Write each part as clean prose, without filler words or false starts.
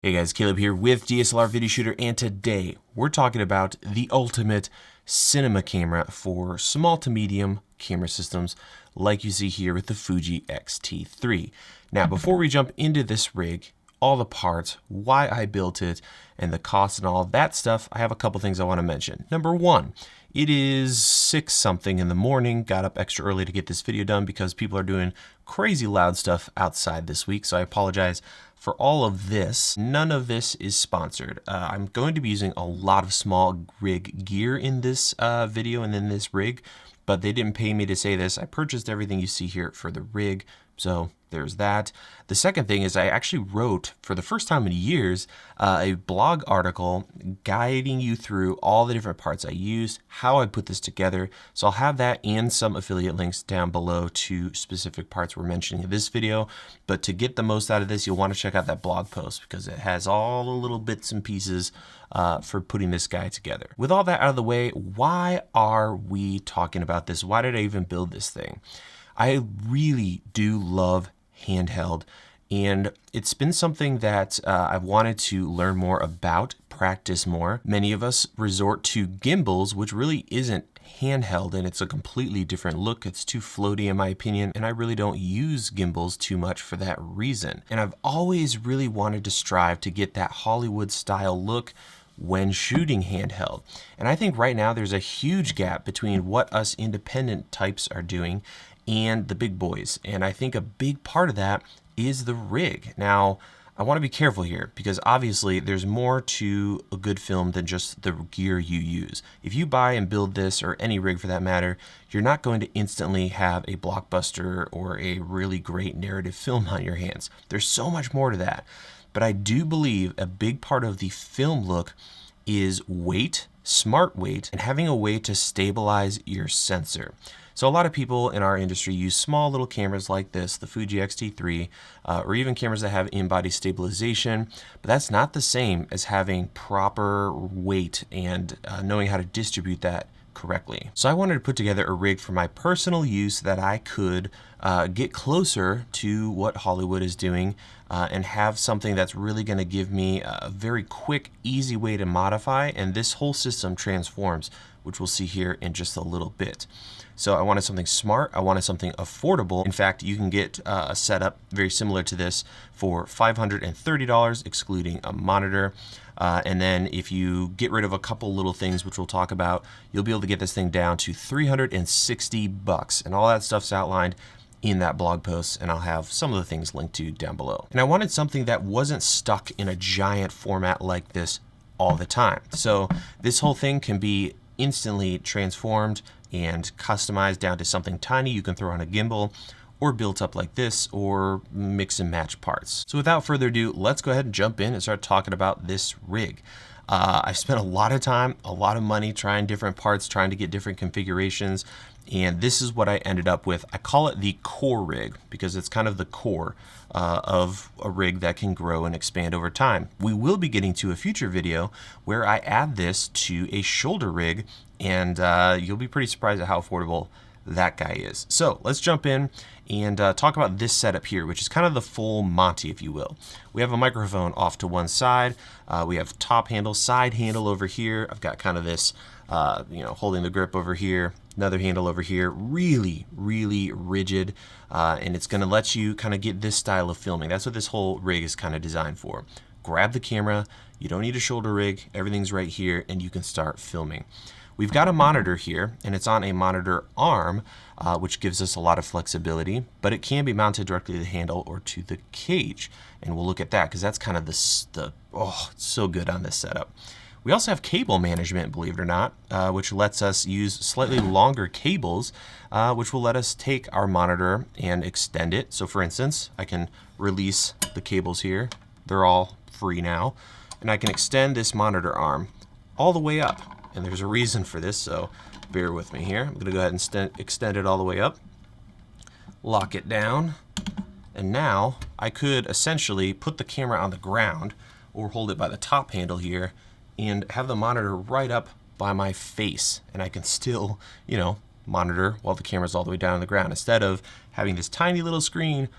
Hey guys, Caleb here with DSLR Video Shooter, and today we're talking about the ultimate cinema camera for small to medium camera systems like you see here with the Fuji X-T3. Now, before we jump into this rig, all the parts, why I built it, and the cost and all of that stuff, I have a couple things I want to mention. Number one, it is 6 something in the morning. Got up extra early to get this video done because people are doing crazy loud stuff outside this week, so I apologize for all of this. None of this is sponsored. I'm going to be using a lot of SmallRig gear in this video and in this rig, but they didn't pay me to say this. I purchased everything you see here for the rig, so there's that. The second thing is I actually wrote, for the first time in years, a blog article guiding you through all the different parts I used, how I put this together. So I'll have that and some affiliate links down below to specific parts we're mentioning in this video. But to get the most out of this, you'll want to check out that blog post because it has all the little bits and pieces for putting this guy together. With all that out of the way, why are we talking about this? Why did I even build this thing? I really do love handheld, and it's been something that I've wanted to learn more about, practice more. Many of us resort to gimbals, which really isn't handheld, and it's a completely different look. It's too floaty in my opinion, and I really don't use gimbals too much for that reason. And I've always really wanted to strive to get that Hollywood style look when shooting handheld. And I think right now there's a huge gap between what us independent types are doing and the big boys. And I think a big part of that is the rig. Now, I want to be careful here because obviously there's more to a good film than just the gear you use. If you buy and build this, or any rig for that matter, you're not going to instantly have a blockbuster or a really great narrative film on your hands. There's so much more to that. But I do believe a big part of the film look is weight, smart weight, and having a way to stabilize your sensor. So a lot of people in our industry use small little cameras like this, the Fuji X-T3, or even cameras that have in-body stabilization, but that's not the same as having proper weight and knowing how to distribute that correctly. So I wanted to put together a rig for my personal use that I could get closer to what Hollywood is doing and have something that's really going to give me a very quick, easy way to modify, and this whole system transforms, which we'll see here in just a little bit. So I wanted something smart, I wanted something affordable. In fact, you can get a setup very similar to this for $530, excluding a monitor. And then if you get rid of a couple little things, which we'll talk about, you'll be able to get this thing down to $360. And all that stuff's outlined in that blog post, and I'll have some of the things linked to down below. And I wanted something that wasn't stuck in a giant format like this all the time. So this whole thing can be instantly transformed and customized down to something tiny you can throw on a gimbal, or built up like this, or mix and match parts. So without further ado, let's go ahead and jump in and start talking about this rig. I've spent a lot of time, a lot of money trying different parts, trying to get different configurations, and this is what I ended up with. I call it the core rig because it's kind of the core of a rig that can grow and expand over time. We will be getting to a future video where I add this to a shoulder rig, and you'll be pretty surprised at how affordable that guy is. So let's jump in and talk about this setup here, which is kind of the full Monty, if you will. We have a microphone off to one side. We have top handle, side handle over here. I've got kind of this, holding the grip over here. Another handle over here, really, really rigid, and it's going to let you kind of get this style of filming. That's what this whole rig is kind of designed for. Grab the camera, you don't need a shoulder rig, everything's right here, and you can start filming. We've got a monitor here, and it's on a monitor arm, which gives us a lot of flexibility, but it can be mounted directly to the handle or to the cage, and we'll look at that because that's kind of it's so good on this setup. We also have cable management, believe it or not, which lets us use slightly longer cables, which will let us take our monitor and extend it. So for instance, I can release the cables here. They're all free now. And I can extend this monitor arm all the way up. And there's a reason for this, so bear with me here. I'm going to go ahead and extend it all the way up, lock it down, and now I could essentially put the camera on the ground or hold it by the top handle here and have the monitor right up by my face, and I can still, monitor while the camera's all the way down on the ground, instead of having this tiny little screen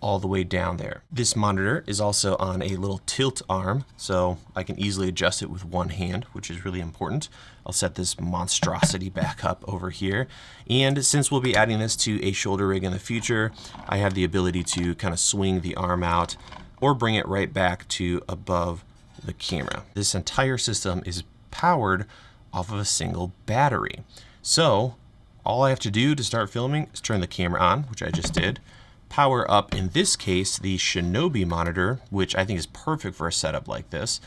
all the way down there. This monitor is also on a little tilt arm, so I can easily adjust it with one hand, which is really important. I'll set this monstrosity back up over here. And since we'll be adding this to a shoulder rig in the future, I have the ability to kind of swing the arm out or bring it right back to above the camera. This entire system is powered off of a single battery. So all I have to do to start filming is turn the camera on, which I just did, power up, in this case, the Shinobi monitor, which I think is perfect for a setup like this.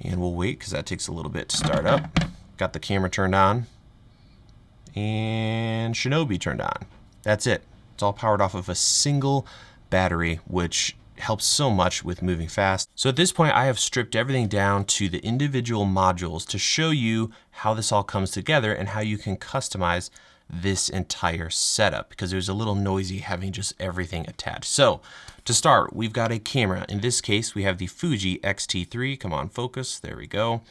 And we'll wait because that takes a little bit to start up. Got the camera turned on and Shinobi turned on. That's it. It's all powered off of a single battery, which helps so much with moving fast. So at this point, I have stripped everything down to the individual modules to show you how this all comes together and how you can customize this entire setup, because it was a little noisy having just everything attached. So to start, we've got a camera. In this case, we have the Fuji X-T3. Come on, focus. There we go.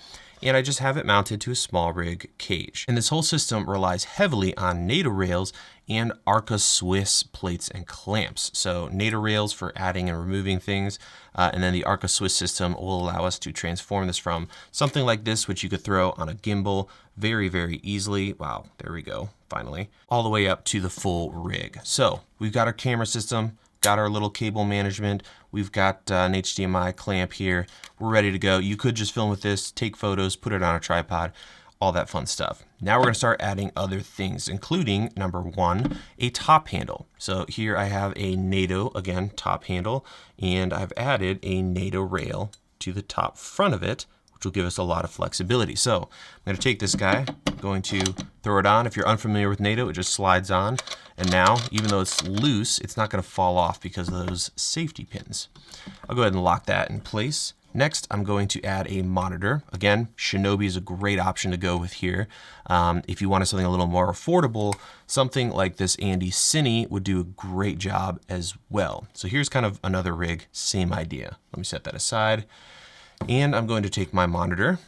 And I just have it mounted to a SmallRig Cage. And this whole system relies heavily on Nato Rails and Arca Swiss plates and clamps. So Nato Rails for adding and removing things, and then the Arca Swiss system will allow us to transform this from something like this, which you could throw on a gimbal very, very easily. Wow, there we go, finally. All the way up to the full rig. So we've got our camera system, got our little cable management, we've got an HDMI clamp here, we're ready to go. You could just film with this, take photos, put it on a tripod, all that fun stuff. Now we're gonna start adding other things, including number one, a top handle. So here I have a Nato, again, top handle, and I've added a Nato rail to the top front of it, which will give us a lot of flexibility. So I'm gonna take this guy, I'm going to throw it on. If you're unfamiliar with Nato, it just slides on. And now, even though it's loose, it's not gonna fall off because of those safety pins. I'll go ahead and lock that in place. Next, I'm going to add a monitor. Again, Shinobi is a great option to go with here. If you wanted something a little more affordable, something like this AndyCine would do a great job as well. So here's kind of another rig, same idea. Let me set that aside. And I'm going to take my monitor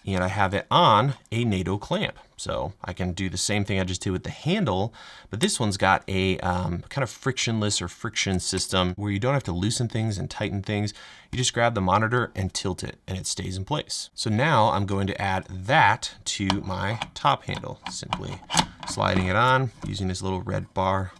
and I have it on a Nato clamp. So I can do the same thing I just did with the handle, but this one's got a kind of frictionless or friction system where you don't have to loosen things and tighten things. You just grab the monitor and tilt it and it stays in place. So now I'm going to add that to my top handle, simply sliding it on, using this little red bar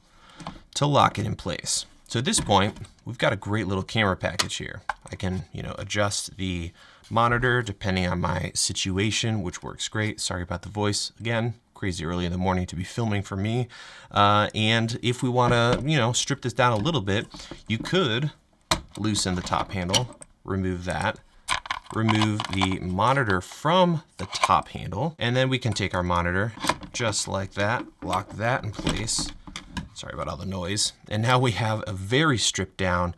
to lock it in place. So at this point, we've got a great little camera package here. I can, adjust the monitor depending on my situation, which works great. Sorry about the voice. Again, crazy early in the morning to be filming for me. And if we want to, strip this down a little bit, you could loosen the top handle, remove that, remove the monitor from the top handle, and then we can take our monitor just like that, lock that in place. Sorry about all the noise. And now we have a very stripped down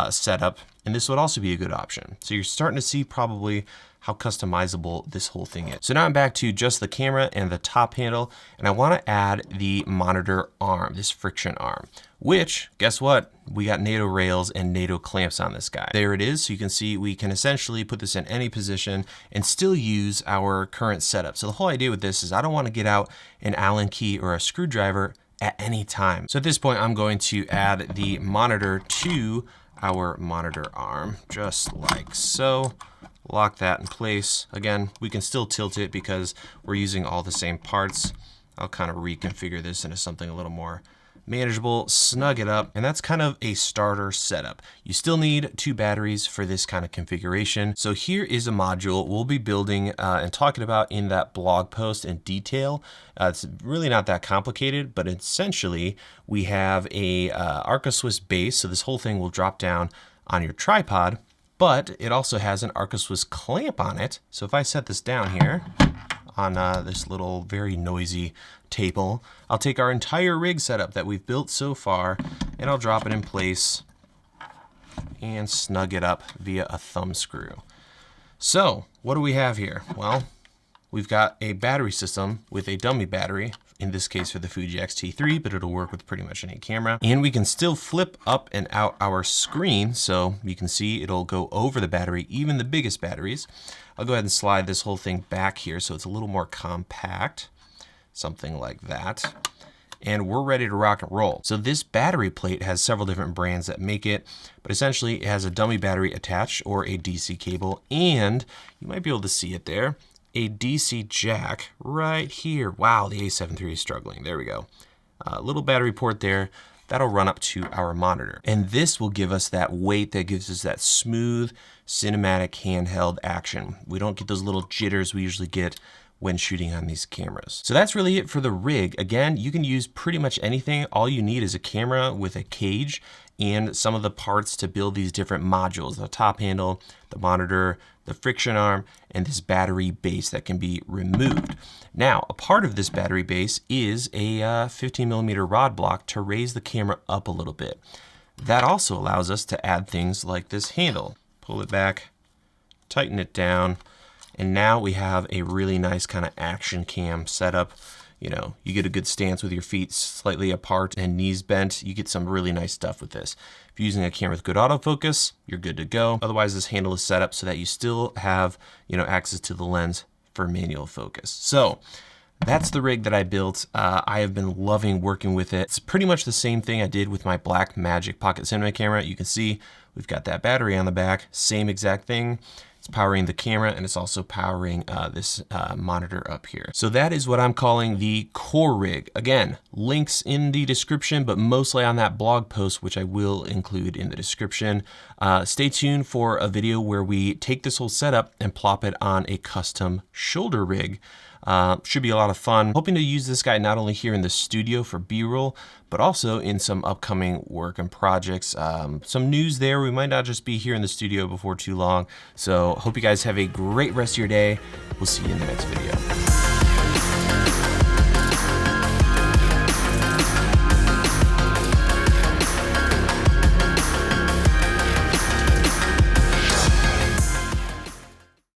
setup, and this would also be a good option. So you're starting to see probably how customizable this whole thing is. So now I'm back to just the camera and the top handle, and I want to add the monitor arm, this friction arm, which, guess what? We got Nato rails and Nato clamps on this guy. There it is. So you can see we can essentially put this in any position and still use our current setup. So the whole idea with this is I don't want to get out an Allen key or a screwdriver at any time. So at this point, I'm going to add the monitor to our monitor arm, just like so. Lock that in place. Again, we can still tilt it because we're using all the same parts. I'll kind of reconfigure this into something a little more manageable, snug it up, and that's kind of a starter setup. You still need 2 batteries for this kind of configuration. So here is a module we'll be building and talking about in that blog post in detail. It's really not that complicated, but essentially we have a Arca Swiss base, so this whole thing will drop down on your tripod, but it also has an Arca Swiss clamp on it. So if I set this down here on this little very noisy table, I'll take our entire rig setup that we've built so far and I'll drop it in place and snug it up via a thumb screw. So what do we have here? Well, we've got a battery system with a dummy battery, in this case for the Fuji X-T3, but it'll work with pretty much any camera. And we can still flip up and out our screen, so you can see it'll go over the battery, even the biggest batteries. I'll go ahead and slide this whole thing back here so it's a little more compact, something like that. and we're ready to rock and roll. So this battery plate has several different brands that make it, but essentially it has a dummy battery attached or a DC cable, and you might be able to see it there, a DC jack right here. Wow, the A7 III is struggling. There we go. A little battery port there. That'll run up to our monitor. And this will give us that weight that gives us that smooth, cinematic handheld action. We don't get those little jitters we usually get when shooting on these cameras. So that's really it for the rig. Again, you can use pretty much anything. All you need is a camera with a cage and some of the parts to build these different modules, the top handle, the monitor, the friction arm, and this battery base that can be removed. Now, a part of this battery base is a 15mm rod block to raise the camera up a little bit. That also allows us to add things like this handle. Pull it back, tighten it down, and now we have a really nice kind of action cam setup. You know, you get a good stance with your feet slightly apart and knees bent. You get some really nice stuff with this. If you're using a camera with good autofocus, you're good to go. Otherwise, this handle is set up so that you still have, you know, access to the lens for manual focus. So that's the rig that I built. I have been loving working with it. It's pretty much the same thing I did with my Blackmagic Pocket Cinema camera. You can see we've got that battery on the back, same exact thing. It's powering the camera, and it's also powering this monitor up here. So that is what I'm calling the core rig. Again, links in the description, but mostly on that blog post, which I will include in the description. Stay tuned for a video where we take this whole setup and plop it on a custom shoulder rig. Should be a lot of fun. Hoping to use this guy not only here in the studio for B-roll, but also in some upcoming work and projects. Some news there. We might not just be here in the studio before too long. So hope you guys have a great rest of your day. We'll see you in the next video.